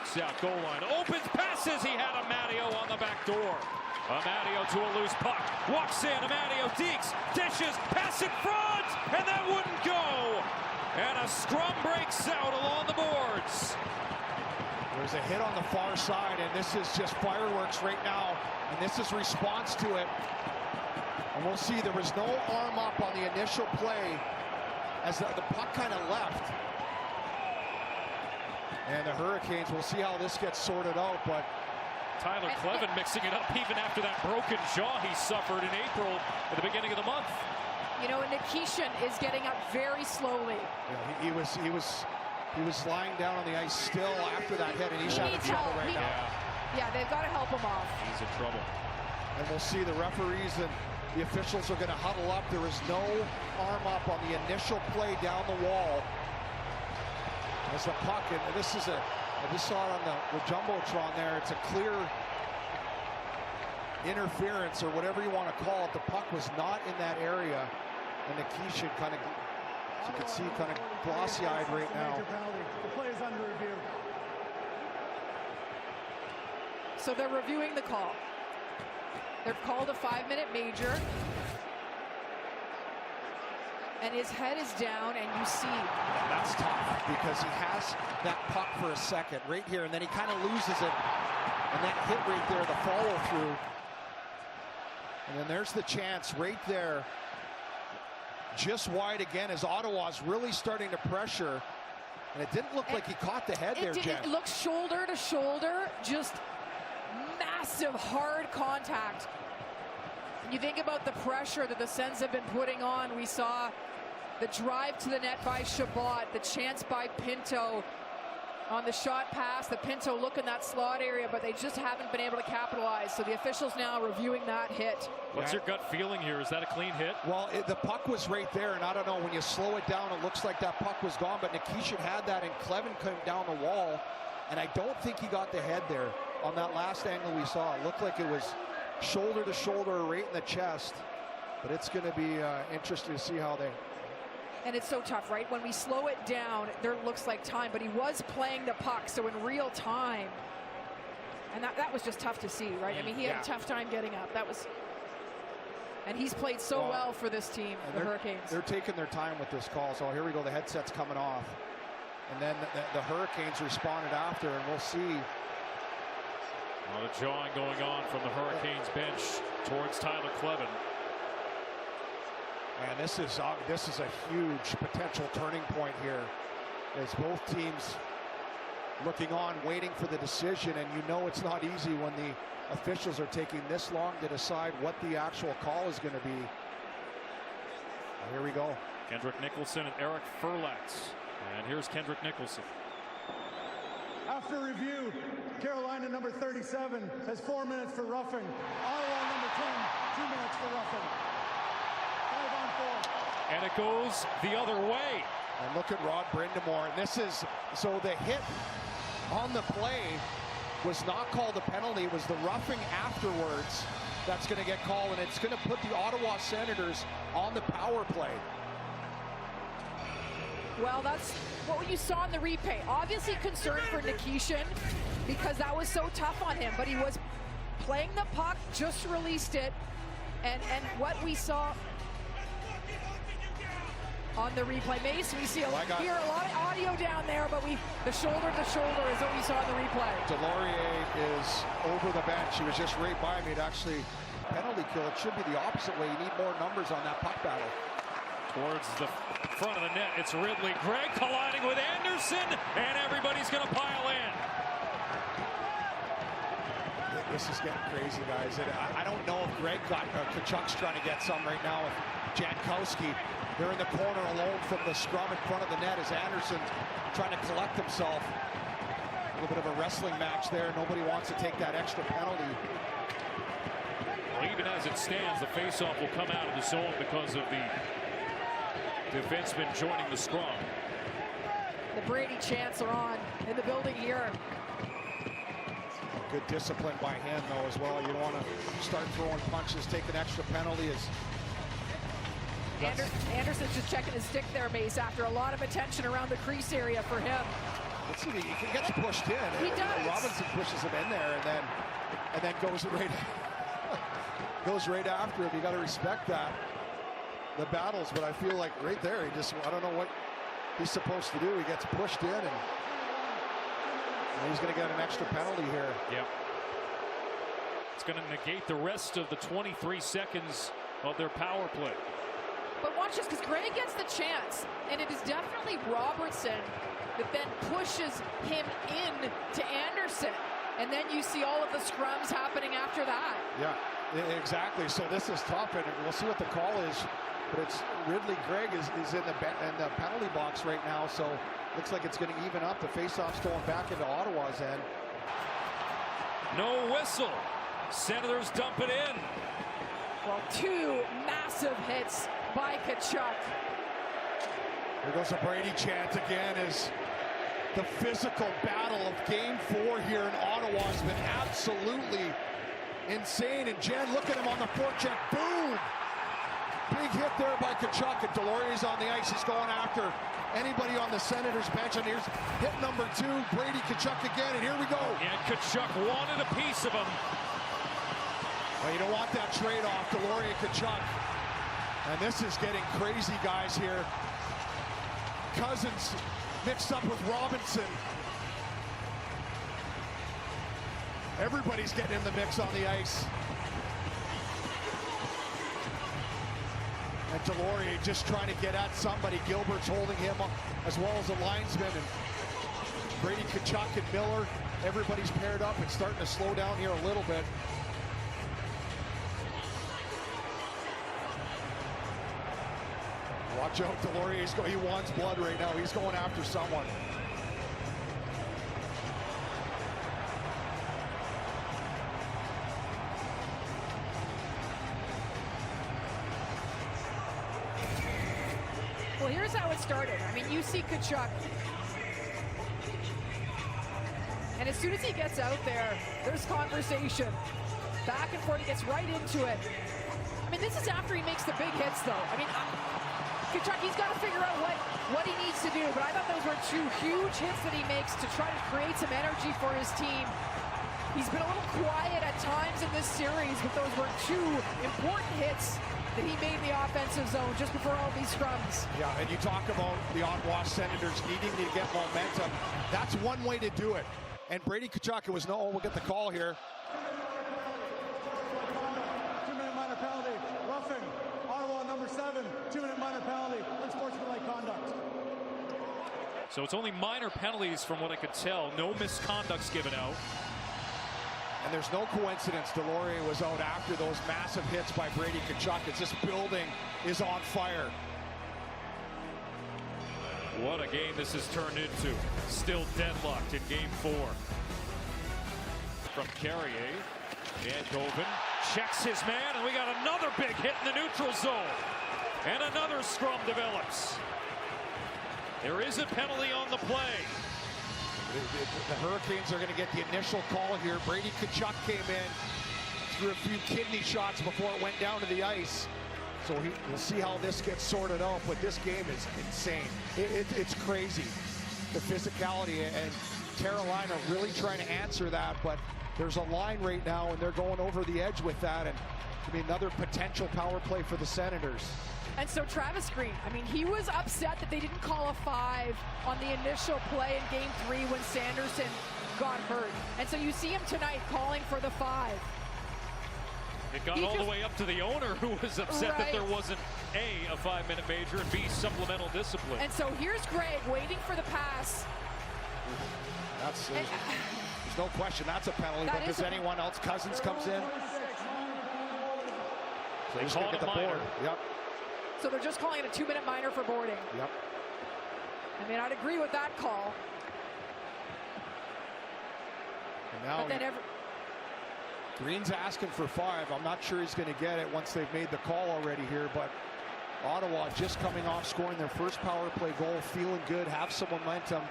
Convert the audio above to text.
walks out, goal line, opens, passes. He had Amadio on the back door. Amadio to a loose puck, walks in, Amadio dekes, dishes, pass in front, and that wouldn't go. And a scrum breaks out along the boards. There's a hit on the far side, and this is just fireworks right now, and this is response to it. And we'll see, there was no arm up on the initial play as the puck kind of left. And the Hurricanes, we'll see how this gets sorted out, but Tyler Clevin mixing it up even after that broken jaw he suffered in April at the beginning of the month. You know, Nikishin is getting up very slowly. Yeah, he was lying down on the ice still after that hit, and he's having trouble right now. Yeah, they've got to help him off. He's in trouble. And we'll see the referees and the officials are going to huddle up. There is no arm up on the initial play down the wall. As the puck, and this is I just saw it on the Jumbotron there, it's a clear interference or whatever you want to call it. The puck was not in that area, and Nikishin kind of, as you can see, kind of glossy-eyed right now. The play is under review. So they're reviewing the call. They've called a 5-minute major. And his head is down, and you see. That's tough because he has that puck for a second right here, and then he kind of loses it. And that hit right there, the follow through. And then there's the chance right there. Just wide again as Ottawa's really starting to pressure. And it didn't look like he caught the head there, Jen. It looks shoulder to shoulder, just massive hard contact. And you think about the pressure that the Sens have been putting on. We saw the drive to the net by Chabot, the chance by Pinto on the shot pass. The Pinto look in that slot area, but they just haven't been able to capitalize. So the officials now reviewing that hit. What's your gut feeling here? Is that a clean hit? Well, the puck was right there, and I don't know, when you slow it down, it looks like that puck was gone, but Nikishin had that, and Clevin came down the wall, and I don't think he got the head there on that last angle we saw. It looked like it was shoulder to shoulder right in the chest, but it's going to be interesting to see how they. And it's so tough, right? When we slow it down, there looks like time, but he was playing the puck, so in real time. And that was just tough to see, right? I mean, he had a tough time getting up. That was, and he's played so well for this team, the Hurricanes. They're taking their time with this call. So here we go, the headset's coming off. And then the Hurricanes responded after, and we'll see. A lot of jawing going on from the Hurricanes bench towards Tyler Clevin. And this is a huge potential turning point here, as both teams looking on, waiting for the decision. And you know it's not easy when the officials are taking this long to decide what the actual call is going to be. Here we go. Kendrick Nicholson and Eric Furlatz. And here's Kendrick Nicholson. After review, Carolina number 37 has 4 minutes for roughing. Ottawa number 10, 2 minutes for roughing. 5-on-4. And it goes the other way. And look at Rod Brindamore. And this is, so the hit on the play was not called a penalty. It was the roughing afterwards that's going to get called, and it's going to put the Ottawa Senators on the power play. Well, that's what you saw in the replay. Obviously concerned for Nikishin because that was so tough on him, but he was playing the puck, just released it, and what we saw on the replay. Mace, we see hear a lot of audio down there, but the shoulder to shoulder is what we saw in the replay. Delorier is over the bench. He was just right by me. It actually penalty kill. It should be the opposite way. You need more numbers on that puck battle. Towards the front of the net, it's Ridley Gregg colliding with Anderson, and everybody's going to pile in. This is getting crazy, guys. I don't know if Greg got Kachuk's trying to get some right now with Jankowski. They're in the corner alone from the scrum in front of the net as Anderson trying to collect himself. A little bit of a wrestling match there. Nobody wants to take that extra penalty. Well, even as it stands, the faceoff will come out of the zone because of the defenseman joining the scrum. The Brady chants are on in the building here. Good discipline by him, though, as well. You don't want to start throwing punches, take an extra penalty. Anderson's just checking his stick there, Mace, after a lot of attention around the crease area for him. Let's see, he gets pushed in. He does. Robinson pushes him in there, and then goes right after him. You got to respect that. The battles, but I feel like right there, I don't know what he's supposed to do. He gets pushed in, and he's going to get an extra penalty here. Yep. It's going to negate the rest of the 23 seconds of their power play. But watch this, because Gray gets the chance, and it is definitely Robertson that then pushes him in to Anderson. And then you see all of the scrums happening after that. Yeah, exactly. So this is tough, and we'll see what the call is. But it's Ridley Gregg is in the penalty box right now, so looks like it's going to even up. The faceoff's going back into Ottawa's end. No whistle. Senators dump it in. Well, two massive hits by Tkachuk. There goes a Brady chant again as the physical battle of Game 4 here in Ottawa has been absolutely insane. And Jen, look at him on the forecheck. Boom! Big hit there by Tkachuk, and Delorier's on the ice. He's going after anybody on the Senators bench. And here's hit number 2, Brady Tkachuk again, and here we go. And Tkachuk wanted a piece of him. Well, you don't want that trade-off, Delorier Tkachuk. And this is getting crazy, guys, here. Cousins mixed up with Robinson. Everybody's getting in the mix on the ice. And Delorier just trying to get at somebody. Gilbert's holding him up, as well as the linesman. And Brady Tkachuk and Miller, everybody's paired up and starting to slow down here a little bit. Watch out, Delorier's going. He wants blood right now. He's going after someone. Well, here's how it started. I mean, you see Tkachuk. And as soon as he gets out there, there's conversation. Back and forth, he gets right into it. I mean, this is after he makes the big hits, though. I mean, Tkachuk, he's got to figure out what he needs to do. But I thought those were two huge hits that he makes to try to create some energy for his team. He's been a little quiet at times in this series, but those were two important hits that he made in the offensive zone just before all these scrums. Yeah, and you talk about the Ottawa Senators needing to get momentum. That's one way to do it. And Brady Tkachuk, it was no, we'll get the call here. 2-minute minor penalty, roughing. Ottawa number 7, 2-minute minor penalty, unsportsmanlike conduct. So it's only minor penalties from what I could tell. No misconducts given out. And there's no coincidence Delorier was out after those massive hits by Brady Tkachuk. It's this building is on fire. What a game this has turned into. Still deadlocked in Game 4. From Carrier. And Govan checks his man, and we got another big hit in the neutral zone. And another scrum develops. There is a penalty on the play. The Hurricanes are going to get the initial call here. Brady Tkachuk came in, threw a few kidney shots before it went down to the ice. So we'll see how this gets sorted out, but this game is insane. It's crazy, the physicality, and Carolina really trying to answer that, but there's a line right now, and they're going over the edge with that, and I mean, another potential power play for the Senators. And so Travis Green, I mean, he was upset that they didn't call a 5 on the initial play in Game 3 when Sanderson got hurt. And so you see him tonight calling for the 5. It got all the way up to the owner, who was upset that there wasn't A 5-minute major, and B, supplemental discipline. And so here's Greg waiting for the pass. There's no question that's a penalty, but does anyone else? Cousins comes in. So They call it a minor. Yep. So they're just calling it a 2-minute minor for boarding. Yep. I mean, I'd agree with that call. And now but then Green's asking for 5. I'm not sure he's going to get it once they've made the call already here, but Ottawa just coming off scoring their first power play goal, feeling good, have some momentum.